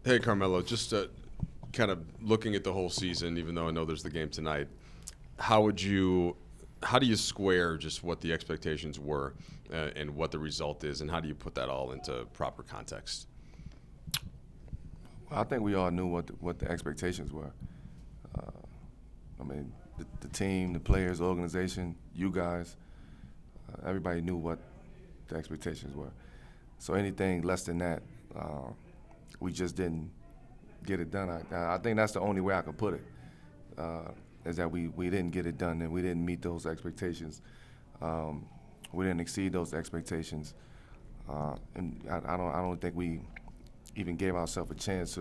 Hey, Carmelo, just kind of looking at the whole season, even though I know there's the game tonight, how do you square just what the expectations were and what the result is, and how do you put that all into proper context? Well, I think we all knew what the expectations were. I mean, the team, the players, the organization, you guys, everybody knew what the expectations were. So anything less than that, we just didn't get it done. I think that's the only way I can put it, is that we didn't get it done and we didn't meet those expectations. We didn't exceed those expectations, and I don't think we even gave ourselves a chance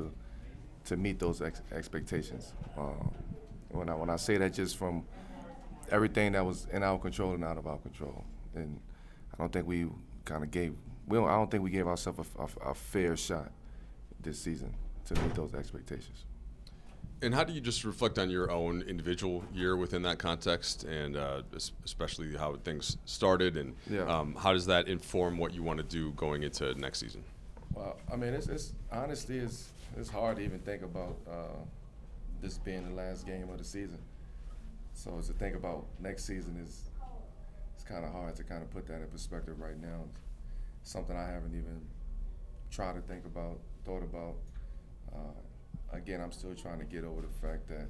to meet those expectations. When I say that, just from everything that was in our control and out of our control, and I don't think we kind of gave. I don't think we gave ourselves a fair shot this season to meet those expectations. And how do you just reflect on your own individual year within that context, and especially how things started, and how does that inform what you want to do going into next season? Well, I mean, it's honestly, it's hard to even think about this being the last game of the season. So to think about next season it's kind of hard to kind of put that in perspective right now. It's something I haven't even tried to think about, thought about. Again, I'm still trying to get over the fact that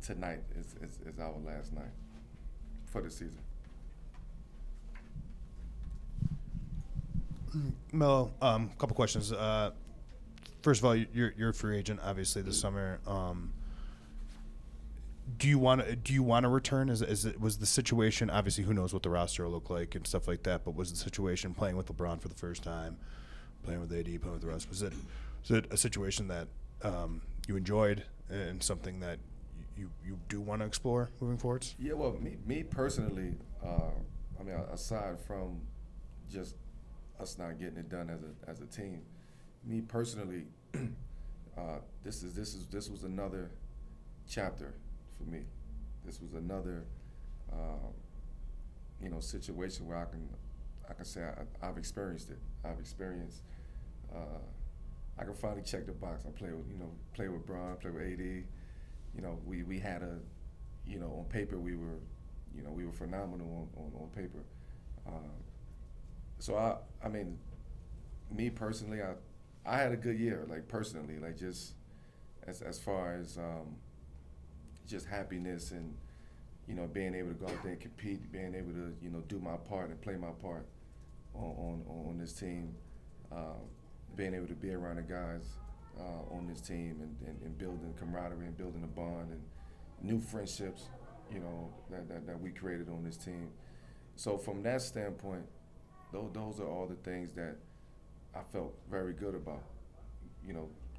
tonight is our last night for the season. Melo, couple questions. First of all, you're a free agent, obviously, this summer. Do you want to return? Was the situation, obviously, who knows what the roster will look like and stuff like that? But was the situation playing with LeBron for the first time, playing with AD, playing with the rest? Was it a situation that you enjoyed and something that you do want to explore moving forwards? Yeah, well, me personally, I mean, aside from just us not getting it done as a team, me personally, this was another chapter for me. This was another situation where I can say I've experienced it. I can finally check the box. I play with Bron, play with AD. We had on paper we were phenomenal on paper. So I mean, me personally, I had a good year, like personally, like just as far as just happiness and being able to go out there and compete, being able to do my part and play my part on this team, being able to be around the guys on this team and building camaraderie and building a bond and new friendships, that we created on this team. So from that standpoint, those are all the things that I felt very good about.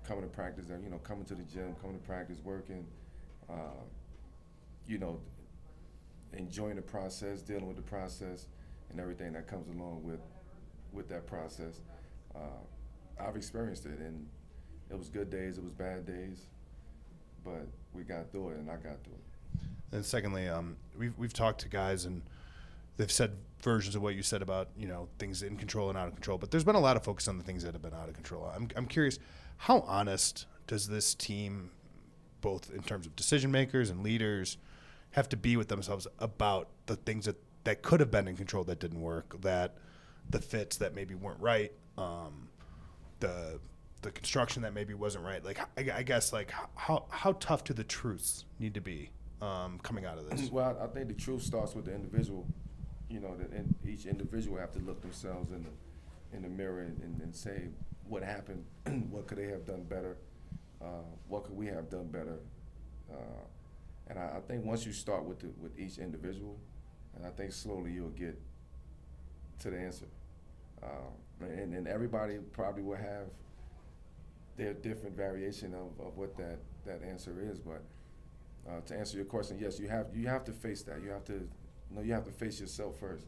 Coming to practice, coming to the gym, coming to practice, working, enjoying the process, dealing with the process, and everything that comes along with that process. I've experienced it, and it was good days, it was bad days, but we got through it, and I got through it. And secondly, we've talked to guys, and they've said versions of what you said about things in control and out of control. But there's been a lot of focus on the things that have been out of control. I'm curious, how honest does this team, both in terms of decision makers and leaders, have to be with themselves about the things that could have been in control that didn't work, that the fits that maybe weren't right, the construction that maybe wasn't right? Like, I guess, like, how tough do the truths need to be coming out of this? Well, I think the truth starts with the individual. That each individual have to look themselves in the mirror and say what happened, what could they have done better, what could we have done better, and I think once you start with each individual, and I think slowly you'll get to the answer, and everybody probably will have their different variation of what that answer is, but to answer your question, yes, you have to face that. You have to face yourself first,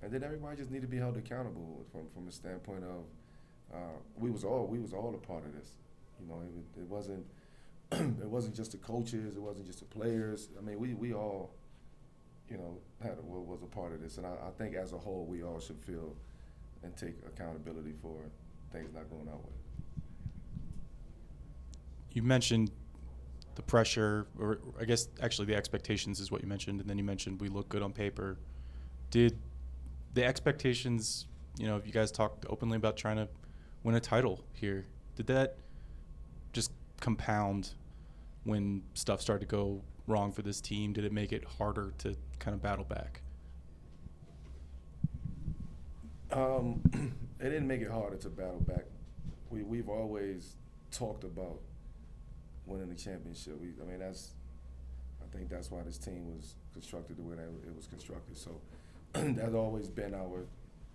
and then everybody just need to be held accountable from a standpoint of we was all a part of this. It wasn't it wasn't just the coaches, it wasn't just the players. I mean, we all was a part of this, and I think as a whole we all should feel and take accountability for things not going our way. you mentioned the pressure, or I guess actually the expectations is what you mentioned, and then you mentioned we look good on paper. Did the expectations, you guys talked openly about trying to win a title here. Did that just compound when stuff started to go wrong for this team? Did it make it harder to kind of battle back? It didn't make it harder to battle back. We've always talked about winning the championship. I think that's why this team was constructed the way that it was constructed. So that's always been our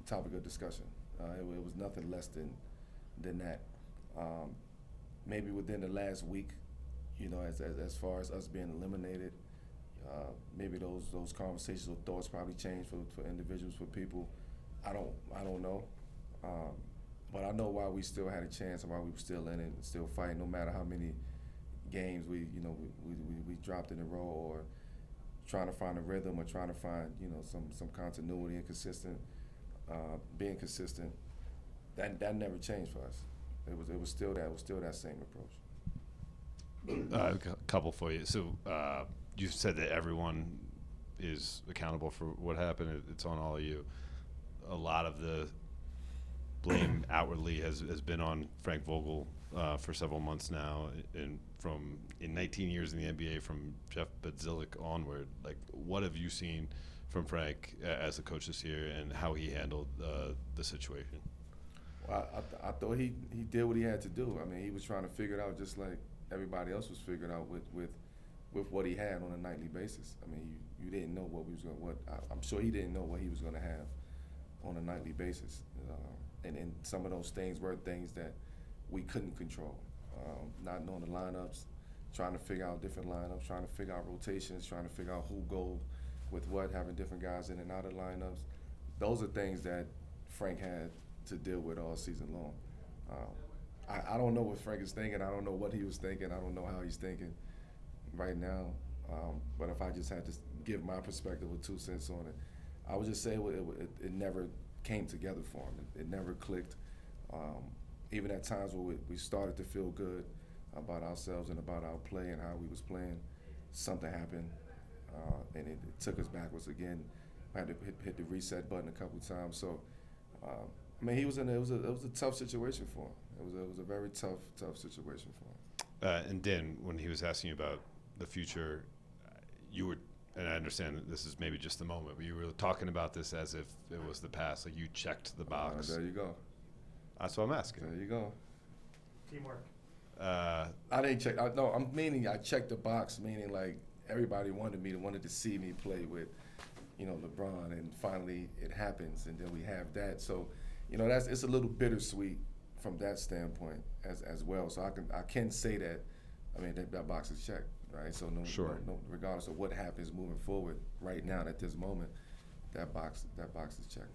topic of discussion. It was nothing less than that. Maybe within the last week, as far as us being eliminated, maybe those conversations or thoughts probably changed for individuals, for people. I don't know. But I know why we still had a chance and why we were still in it and still fighting, no matter how many games we dropped in a row, or trying to find a rhythm, or trying to find some continuity and being consistent. That never changed for us. It was still that same approach. A couple for you. So you said that everyone is accountable for what happened. It's on all of you. A lot of the blame outwardly has been on Frank Vogel for several months now, and in 19 years in the NBA, from Jeff Bedzillic onward. Like, what have you seen from Frank as a coach this year, and how he handled the situation? Well, I thought he did what he had to do. I mean, he was trying to figure it out just like everybody else was figuring out with what he had on a nightly basis. I mean, you didn't know I'm sure he didn't know what he was going to have on a nightly basis. And some of those things were things that we couldn't control. Not knowing the lineups, trying to figure out different lineups, trying to figure out rotations, trying to figure out who goes with what, having different guys in and out of lineups. Those are things that Frank had to deal with all season long. I don't know what Frank is thinking. I don't know what he was thinking. I don't know how he's thinking right now. But if I just had to give my perspective with 2 cents on it, I would just say it never came together for him. It never clicked. Even at times where we started to feel good about ourselves and about our play and how we was playing, something happened, and it took us backwards again. I had to hit the reset button a couple of times. So, I mean, it was a tough situation for him. It was a very tough situation for him. And Dan, when he was asking you about the future, you were, and I understand that this is maybe just the moment, but you were talking about this as if it was the past, like you checked the box. There you go. That's what I'm asking. There you go. Teamwork. I didn't check. I'm meaning I checked the box, meaning like everybody wanted to see me play with, LeBron, and finally it happens, and then we have that. So, it's a little bittersweet from that standpoint as well. So I can say that. I mean, that box is checked, right? So no, regardless of what happens moving forward, right now at this moment, that box is checked.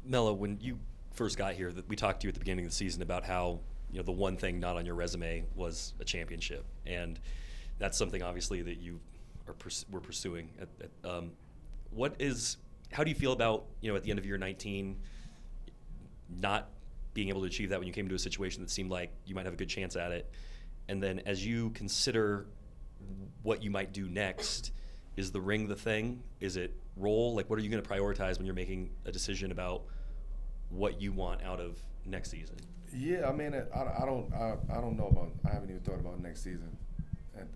Melo, when you first got here, we talked to you at the beginning of the season about how the one thing not on your resume was a championship, and that's something obviously that you were pursuing. How do you feel about at the end of year 19 not being able to achieve that when you came into a situation that seemed like you might have a good chance at it? And then as you consider what you might do next, is the ring the thing? Is it role? Like, what are you going to prioritize when you're making a decision about what you want out of next season? Yeah, I mean, I don't know about. I haven't even thought about next season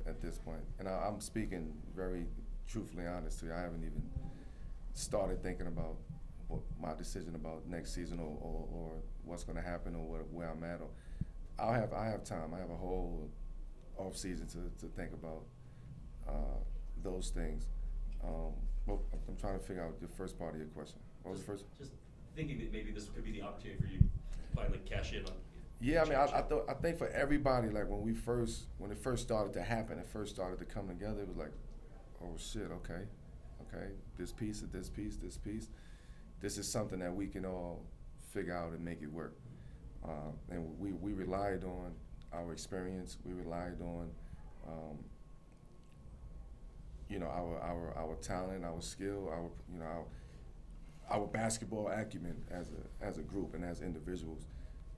at this point, and I'm speaking very truthfully, honestly. I haven't even started thinking about my decision about next season or what's going to happen or where I'm at. I have time. I have a whole off season to think about those things. Well, I'm trying to figure out the first part of your question. What was the first? Just thinking that maybe this could be the opportunity for you to finally cash in on. Yeah, I mean, I think for everybody, like when it first started to happen, it first started to come together. It was like, oh shit, okay, this piece, this is something that we can all figure out and make it work. And we relied on our experience. We relied on, our talent, our skill, our basketball acumen as a group and as individuals,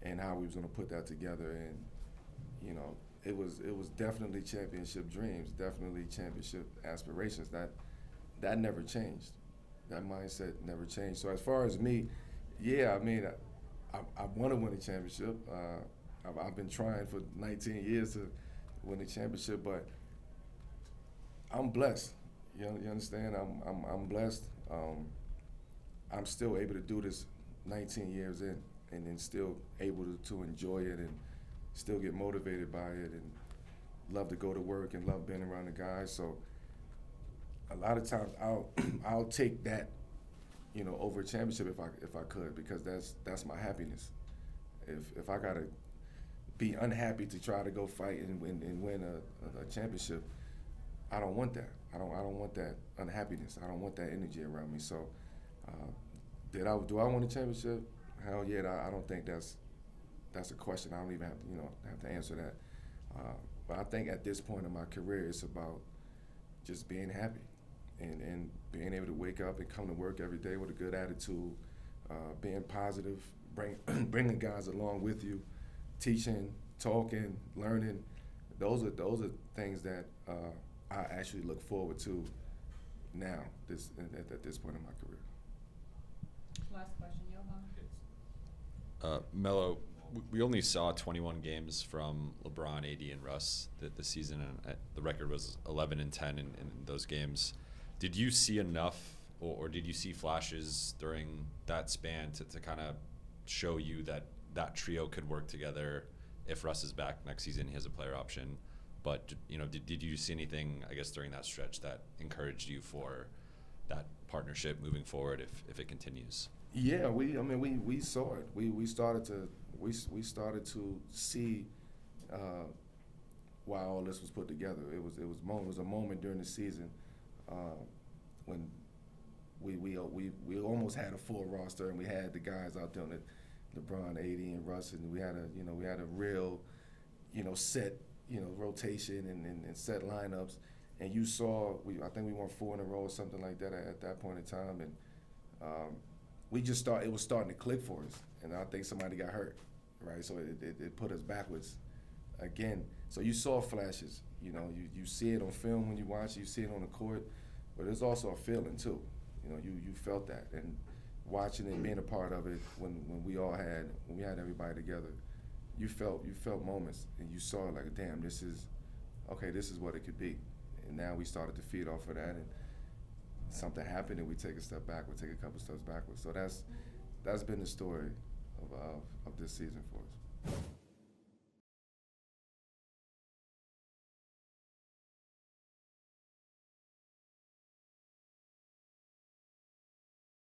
and how we was going to put that together and you know, it was definitely championship dreams, definitely championship aspirations. That never changed. That mindset never changed. So as far as me, yeah, I mean, I want to win a championship. I've been trying for 19 years to win a championship, but I'm blessed. You understand? I'm blessed. I'm still able to do this 19 years in, and then still able to enjoy it and still get motivated by it and love to go to work and love being around the guys. So a lot of times I'll take that, you know, over a championship if I could, because that's my happiness. If I gotta be unhappy to try to go fight and win a championship, I don't want that. I don't want that unhappiness. I don't want that energy around me. So do I want a championship? Hell yeah, I don't think that's a question. I don't even have to answer that. But I think at this point in my career, it's about just being happy and being able to wake up and come to work every day with a good attitude, being positive, bringing guys along with you, teaching, talking, learning. Those are things that I actually look forward to now at this point in my career. Last question, Johan. Melo, we only saw 21 games from LeBron, AD, and Russ this season, and the record was 11-10 in those games. Did you see enough, or did you see flashes during that span to kind of show you that trio could work together? If Russ is back next season, he has a player option. But you know, did you see anything, I guess, during that stretch that encouraged you for that partnership moving forward if it continues? Yeah, we saw it. We started to see why all this was put together. It was a moment during the season when we almost had a full roster, and we had the guys out there on the LeBron, AD, and Russ, and we had a real set rotation and set lineups. And you saw I think we won 4 in a row or something like that at that point in time, and it was starting to click for us, and I think somebody got hurt, right? So it put us backwards again. So you saw flashes, you see it on film when you watch it, you see it on the court, but there's also a feeling too. You felt that, and watching it, being a part of it when we had everybody together, you felt moments, and you saw like, damn, this is what it could be. And now we started to feed off of that, and something happened, and we take a step backward, take a couple steps backwards. So that's been the story of this season for us.